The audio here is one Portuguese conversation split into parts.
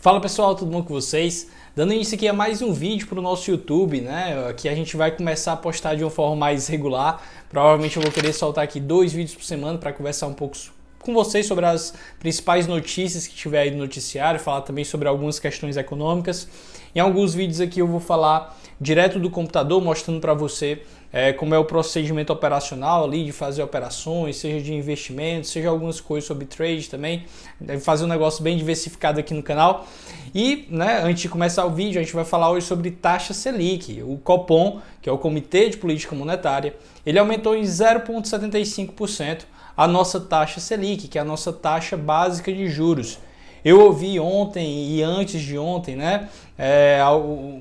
Fala pessoal, tudo bom com vocês? Dando início aqui a mais um vídeo para o nosso YouTube, né? Que a gente vai começar a postar de uma forma mais regular. Provavelmente eu vou querer soltar aqui 2 vídeos por semana para conversar um pouco com vocês sobre as principais notícias que tiver aí no noticiário, falar também sobre algumas questões econômicas. Em alguns vídeos aqui eu vou falar direto do computador, mostrando para você como é o procedimento operacional ali de fazer operações, seja de investimento, seja algumas coisas sobre trade também. Deve fazer um negócio bem diversificado aqui no canal. E, antes de começar o vídeo, a gente vai falar hoje sobre taxa Selic. O Copom, que é o Comitê de Política Monetária, ele aumentou em 0,75% a nossa taxa Selic, que é a nossa taxa básica de juros. Eu ouvi ontem e antes de ontem,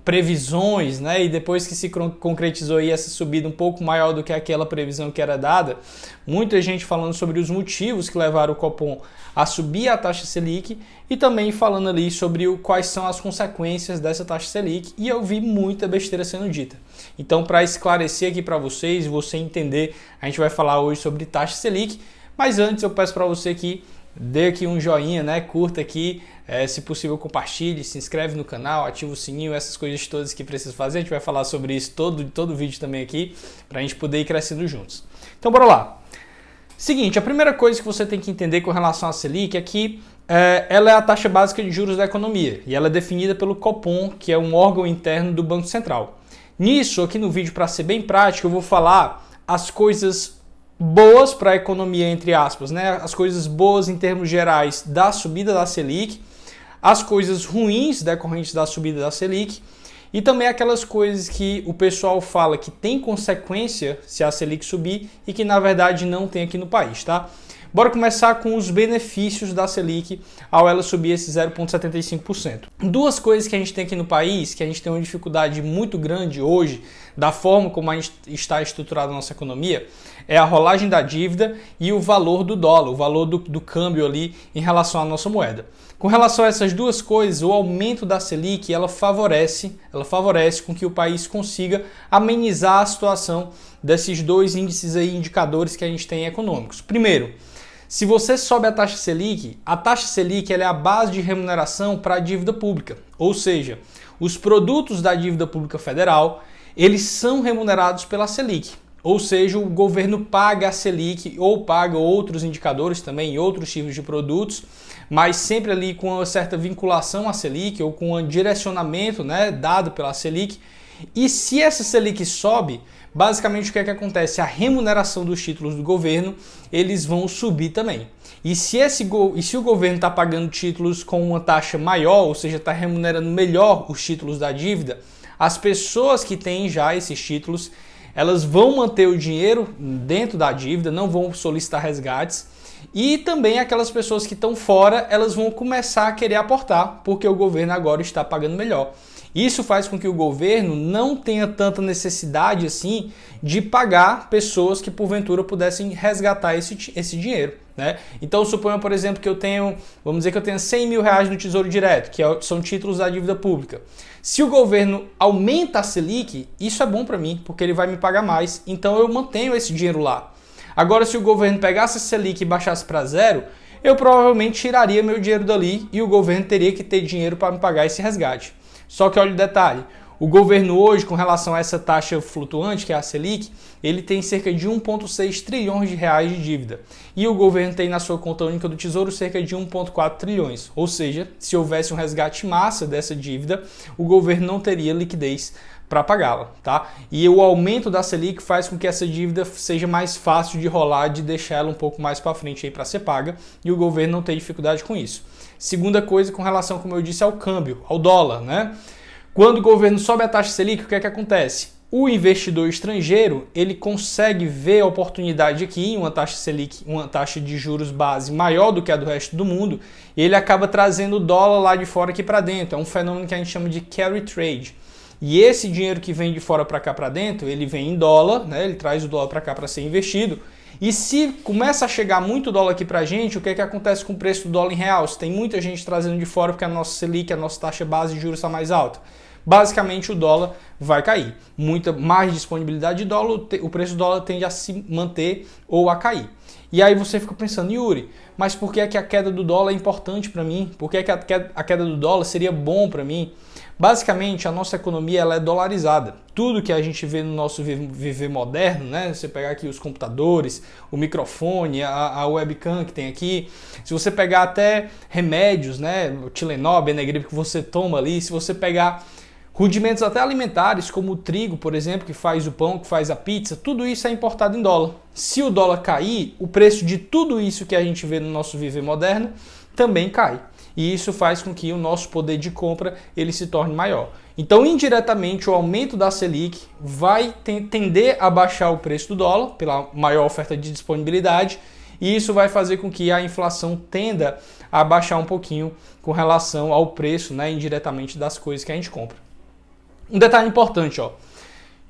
previsões, e depois que se concretizou aí essa subida um pouco maior do que aquela previsão que era dada, muita gente falando sobre os motivos que levaram o Copom a subir a taxa Selic e também falando ali sobre quais são as consequências dessa taxa Selic, e eu vi muita besteira sendo dita. Então, para esclarecer aqui para vocês e você entender, a gente vai falar hoje sobre taxa Selic, mas antes eu peço para você que dê aqui um joinha, curta aqui, se possível compartilhe, se inscreve no canal, ativa o sininho, essas coisas todas que precisa fazer. A gente vai falar sobre isso todo vídeo também aqui, para a gente poder ir crescendo juntos. Então bora lá. Seguinte, a primeira coisa que você tem que entender com relação à Selic é que ela é a taxa básica de juros da economia e ela é definida pelo Copom, que é um órgão interno do Banco Central. Nisso, aqui no vídeo, para ser bem prático, eu vou falar as coisas boas para a economia, entre aspas, as coisas boas em termos gerais da subida da Selic, as coisas ruins decorrentes da subida da Selic e também aquelas coisas que o pessoal fala que tem consequência se a Selic subir e que na verdade não tem aqui no país, tá? Bora começar com os benefícios da Selic ao ela subir esse 0,75%. Duas coisas que a gente tem aqui no país, que a gente tem uma dificuldade muito grande hoje, da forma como a gente está estruturada a nossa economia, é a rolagem da dívida e o valor do dólar, o valor do câmbio ali em relação à nossa moeda. Com relação a essas duas coisas, o aumento da Selic, ela favorece com que o país consiga amenizar a situação desses dois índices aí, indicadores que a gente tem econômicos. Primeiro, se você sobe a taxa Selic ela é a base de remuneração para a dívida pública, ou seja, os produtos da dívida pública federal, eles são remunerados pela Selic, ou seja, o governo paga a Selic ou paga outros indicadores também, outros tipos de produtos, mas sempre ali com uma certa vinculação à Selic ou com um direcionamento dado pela Selic. E se essa Selic sobe, basicamente o que é que acontece? A remuneração dos títulos do governo, eles vão subir também. E se o governo está pagando títulos com uma taxa maior, ou seja, está remunerando melhor os títulos da dívida, as pessoas que têm já esses títulos, elas vão manter o dinheiro dentro da dívida, não vão solicitar resgates. E também aquelas pessoas que estão fora, elas vão começar a querer aportar, porque o governo agora está pagando melhor. Isso faz com que o governo não tenha tanta necessidade assim de pagar pessoas que porventura pudessem resgatar esse dinheiro. Então suponha, por exemplo, que vamos dizer que eu tenha 100 mil reais no Tesouro Direto, que são títulos da dívida pública. Se o governo aumenta a Selic, isso é bom para mim, porque ele vai me pagar mais, então eu mantenho esse dinheiro lá. Agora, se o governo pegasse a Selic e baixasse para zero, eu provavelmente tiraria meu dinheiro dali e o governo teria que ter dinheiro para me pagar esse resgate. Só que olha o detalhe, o governo hoje, com relação a essa taxa flutuante, que é a Selic, ele tem cerca de 1,6 trilhões de reais de dívida. E o governo tem na sua conta única do Tesouro cerca de 1,4 trilhões. Ou seja, se houvesse um resgate massa dessa dívida, o governo não teria liquidez para pagá-la, tá? E o aumento da Selic faz com que essa dívida seja mais fácil de rolar, de deixar ela um pouco mais para frente aí para ser paga, e o governo não tem dificuldade com isso. Segunda coisa, com relação, como eu disse, ao câmbio, ao dólar, Quando o governo sobe a taxa Selic, o que é que acontece? O investidor estrangeiro, ele consegue ver a oportunidade aqui em uma taxa Selic, uma taxa de juros base maior do que a do resto do mundo, e ele acaba trazendo o dólar lá de fora aqui para dentro. É um fenômeno que a gente chama de carry trade. E esse dinheiro que vem de fora para cá para dentro, ele vem em dólar, ele traz o dólar para cá para ser investido. E se começa a chegar muito dólar aqui para a gente, o que é que acontece com o preço do dólar em real? Se tem muita gente trazendo de fora porque a nossa Selic, a nossa taxa base de juros está mais alta. Basicamente o dólar vai cair. Muita mais disponibilidade de dólar, o preço do dólar tende a se manter ou a cair. E aí você fica pensando, Yuri, Mas por que é que a queda do dólar é importante para mim? Por que é que a queda do dólar seria bom para mim? Basicamente, a nossa economia ela é dolarizada. Tudo que a gente vê no nosso viver moderno, né? Você pegar aqui os computadores, o microfone, a webcam que tem aqui, se você pegar até remédios, né? O Tilenol, Benegripe que você toma ali, se você pegar rudimentos até alimentares, como o trigo, por exemplo, que faz o pão, que faz a pizza, tudo isso é importado em dólar. Se o dólar cair, o preço de tudo isso que a gente vê no nosso viver moderno também cai. E isso faz com que o nosso poder de compra ele se torne maior. Então, indiretamente, o aumento da Selic vai tender a baixar o preço do dólar pela maior oferta de disponibilidade, e isso vai fazer com que a inflação tenda a baixar um pouquinho com relação ao preço, né, indiretamente das coisas que a gente compra. Um detalhe importante, ó.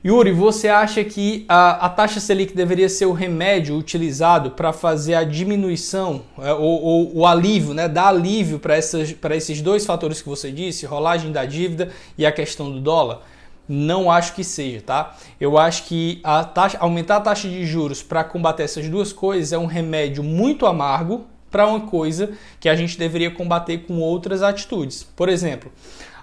Yuri, você acha que a taxa Selic deveria ser o remédio utilizado para fazer a diminuição ou o alívio, né, dar alívio para esses dois fatores que você disse, rolagem da dívida e a questão do dólar? Não acho que seja, tá? Eu acho que aumentar a taxa de juros para combater essas duas coisas é um remédio muito amargo para uma coisa que a gente deveria combater com outras atitudes. Por exemplo,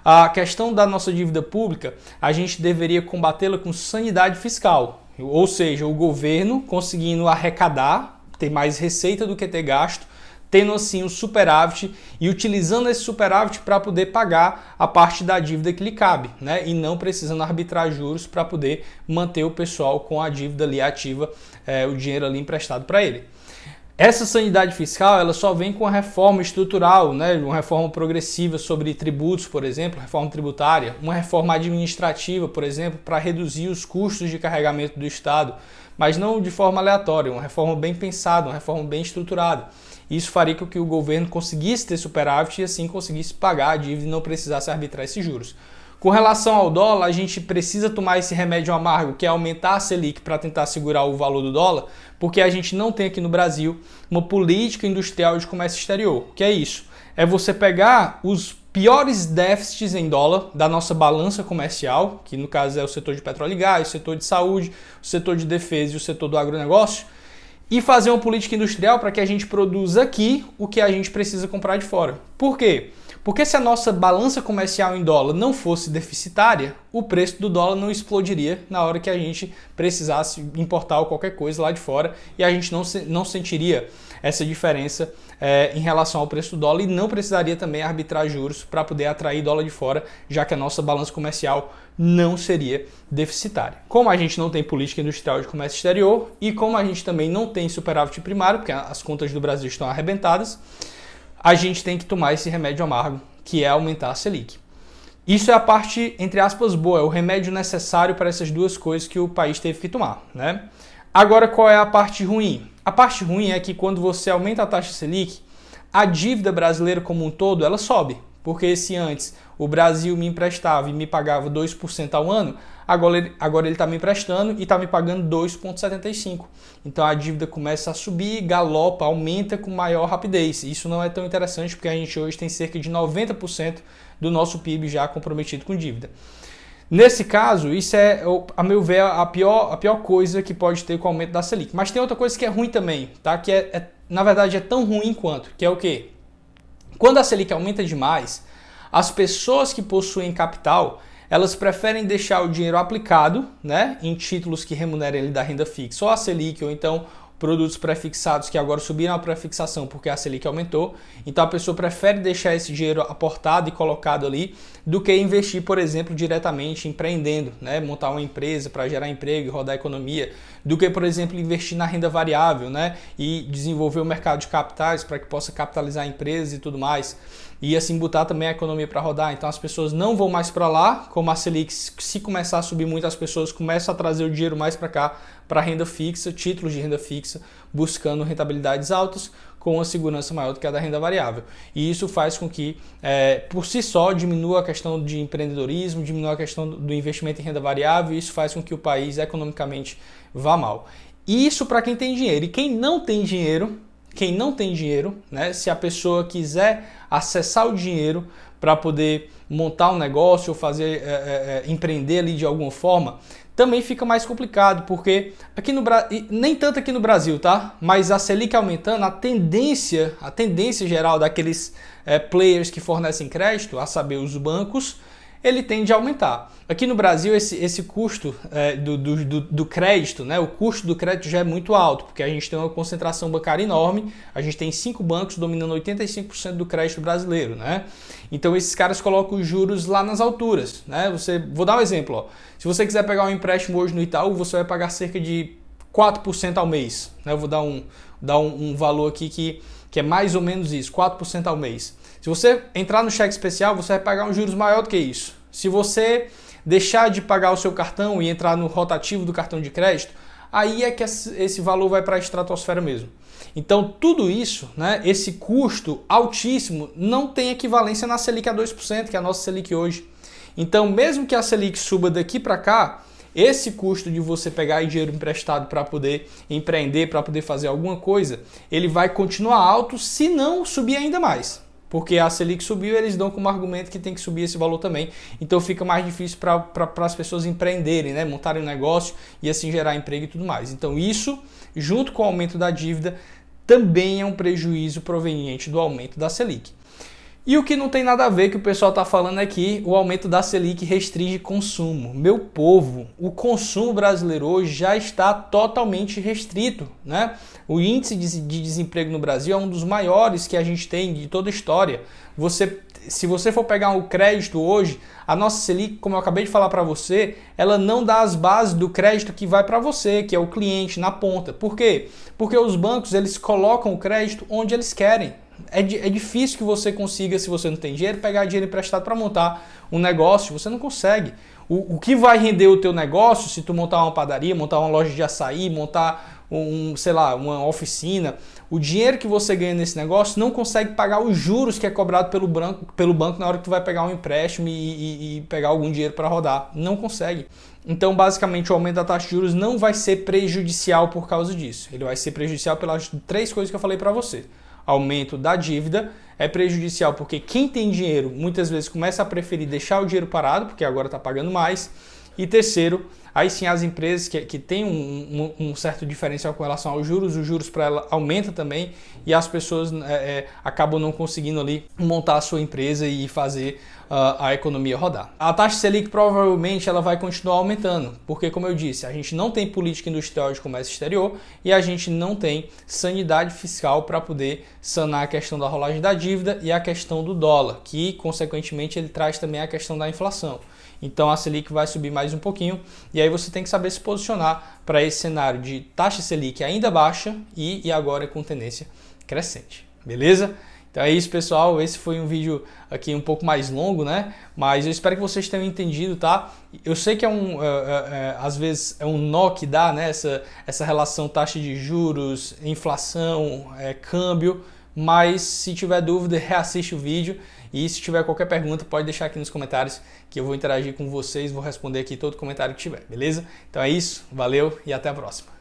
a questão da nossa dívida pública, a gente deveria combatê-la com sanidade fiscal, ou seja, o governo conseguindo arrecadar, ter mais receita do que ter gasto, tendo assim o superávit e utilizando esse superávit para poder pagar a parte da dívida que lhe cabe, né? E não precisando arbitrar juros para poder manter o pessoal com a dívida ali ativa, o dinheiro ali emprestado para ele. Essa sanidade fiscal ela só vem com a reforma estrutural, né? Uma reforma progressiva sobre tributos, por exemplo, reforma tributária, uma reforma administrativa, por exemplo, para reduzir os custos de carregamento do Estado, mas não de forma aleatória, uma reforma bem pensada, uma reforma bem estruturada. Isso faria com que o governo conseguisse ter superávit e assim conseguisse pagar a dívida e não precisasse arbitrar esses juros. Com relação ao dólar, a gente precisa tomar esse remédio amargo, que é aumentar a Selic para tentar segurar o valor do dólar, porque a gente não tem aqui no Brasil uma política industrial de comércio exterior. O que é isso? É você pegar os piores déficits em dólar da nossa balança comercial, que no caso é o setor de petróleo e gás, o setor de saúde, o setor de defesa e o setor do agronegócio, e fazer uma política industrial para que a gente produza aqui o que a gente precisa comprar de fora. Por quê? Porque se a nossa balança comercial em dólar não fosse deficitária, o preço do dólar não explodiria na hora que a gente precisasse importar qualquer coisa lá de fora e a gente não sentiria essa diferença em relação ao preço do dólar e não precisaria também arbitrar juros para poder atrair dólar de fora, já que a nossa balança comercial não seria deficitária. Como a gente não tem política industrial de comércio exterior e como a gente também não tem superávit primário, porque as contas do Brasil estão arrebentadas, a gente tem que tomar esse remédio amargo, que é aumentar a Selic. Isso é a parte, entre aspas, boa, é o remédio necessário para essas duas coisas que o país teve que tomar, né? Agora, qual é a parte ruim? A parte ruim é que quando você aumenta a taxa Selic, a dívida brasileira como um todo, ela sobe. Porque se antes o Brasil me emprestava e me pagava 2% ao ano, agora ele está me emprestando e está me pagando 2,75%. Então a dívida começa a subir, galopa, aumenta com maior rapidez. Isso não é tão interessante porque a gente hoje tem cerca de 90% do nosso PIB já comprometido com dívida. Nesse caso, isso é, a meu ver, a pior coisa que pode ter com o aumento da Selic. Mas tem outra coisa que é ruim também, tá? Que na verdade é tão ruim quanto, que é o quê? Quando a Selic aumenta demais, as pessoas que possuem capital, elas preferem deixar o dinheiro aplicado, né, em títulos que remunerem ele da renda fixa, ou a Selic, ou então produtos pré-fixados que agora subiram a pré-fixação porque a Selic aumentou. Então a pessoa prefere deixar esse dinheiro aportado e colocado ali do que investir, por exemplo, diretamente empreendendo, né? Montar uma empresa para gerar emprego e rodar a economia, do que, por exemplo, investir na renda variável, né? E desenvolver o mercado de capitais para que possa capitalizar empresas e tudo mais. E assim botar também a economia para rodar. Então as pessoas não vão mais para lá, como a Selic, se começar a subir muito, as pessoas começam a trazer o dinheiro mais para cá, para renda fixa, títulos de renda fixa, buscando rentabilidades altas com uma segurança maior do que a da renda variável. E isso faz com que, por si só, diminua a questão de empreendedorismo, diminua a questão do investimento em renda variável, e isso faz com que o país economicamente vá mal. E isso para quem tem dinheiro. E quem não tem dinheiro, né, se a pessoa quiser acessar o dinheiro para poder montar um negócio ou fazer empreender ali de alguma forma, também fica mais complicado, porque aqui no nem tanto aqui no Brasil, tá? Mas a Selic aumentando, a tendência geral daqueles players que fornecem crédito, a saber, os bancos, ele tende a aumentar. Aqui no Brasil, esse custo do crédito, né? O custo do crédito já é muito alto, porque a gente tem uma concentração bancária enorme, a gente tem 5 bancos dominando 85% do crédito brasileiro, né? Então esses caras colocam os juros lá nas alturas, né? Vou dar um exemplo, ó. Se você quiser pegar um empréstimo hoje no Itaú, você vai pagar cerca de 4% ao mês, né? Eu vou dar um valor aqui que é mais ou menos isso, 4% ao mês. Se você entrar no cheque especial, você vai pagar um juros maior do que isso. Se você deixar de pagar o seu cartão e entrar no rotativo do cartão de crédito, aí é que esse valor vai para a estratosfera mesmo. Então tudo isso, né, esse custo altíssimo, não tem equivalência na Selic a 2%, que é a nossa Selic hoje. Então mesmo que a Selic suba daqui para cá, esse custo de você pegar dinheiro emprestado para poder empreender, para poder fazer alguma coisa, ele vai continuar alto, se não subir ainda mais. Porque a Selic subiu, eles dão como argumento que tem que subir esse valor também. Então fica mais difícil para as pessoas empreenderem, né? Montarem um negócio e assim gerar emprego e tudo mais. Então isso, junto com o aumento da dívida, também é um prejuízo proveniente do aumento da Selic. E o que não tem nada a ver que o pessoal está falando aqui, o aumento da Selic restringe consumo. Meu povo, o consumo brasileiro hoje já está totalmente restrito, né? O índice de desemprego no Brasil é um dos maiores que a gente tem de toda a história. Se você for pegar o crédito hoje, a nossa Selic, como eu acabei de falar para você, ela não dá as bases do crédito que vai para você, que é o cliente na ponta. Por quê? Porque os bancos eles colocam o crédito onde eles querem. É difícil que você consiga, se você não tem dinheiro, pegar dinheiro emprestado para montar um negócio, você não consegue. O que vai render o teu negócio, se tu montar uma padaria, montar uma loja de açaí, montar sei lá, uma oficina, o dinheiro que você ganha nesse negócio não consegue pagar os juros que é cobrado pelo banco na hora que tu vai pegar um empréstimo e pegar algum dinheiro para rodar. Não consegue. Então, basicamente, o aumento da taxa de juros não vai ser prejudicial por causa disso. Ele vai ser prejudicial pelas 3 coisas que eu falei para você. Aumento da dívida é prejudicial porque quem tem dinheiro muitas vezes começa a preferir deixar o dinheiro parado, porque agora está pagando mais. E terceiro, aí sim as empresas que têm um certo diferencial com relação aos juros, os juros para ela aumenta também e as pessoas acabam não conseguindo ali montar a sua empresa e fazer a economia rodar. A taxa Selic provavelmente ela vai continuar aumentando, porque como eu disse, a gente não tem política industrial de comércio exterior e a gente não tem sanidade fiscal para poder sanar a questão da rolagem da dívida e a questão do dólar, que consequentemente ele traz também a questão da inflação. Então a Selic vai subir mais um pouquinho e aí você tem que saber se posicionar para esse cenário de taxa Selic ainda baixa e agora com tendência crescente, beleza? Então é isso, pessoal, esse foi um vídeo aqui um pouco mais longo, né? Mas eu espero que vocês tenham entendido, tá? Eu sei que às vezes é um nó que dá, né? Essa relação taxa de juros, inflação, câmbio, mas se tiver dúvida, reassiste o vídeo e se tiver qualquer pergunta, pode deixar aqui nos comentários que eu vou interagir com vocês, vou responder aqui todo comentário que tiver, beleza? Então é isso, valeu e até a próxima.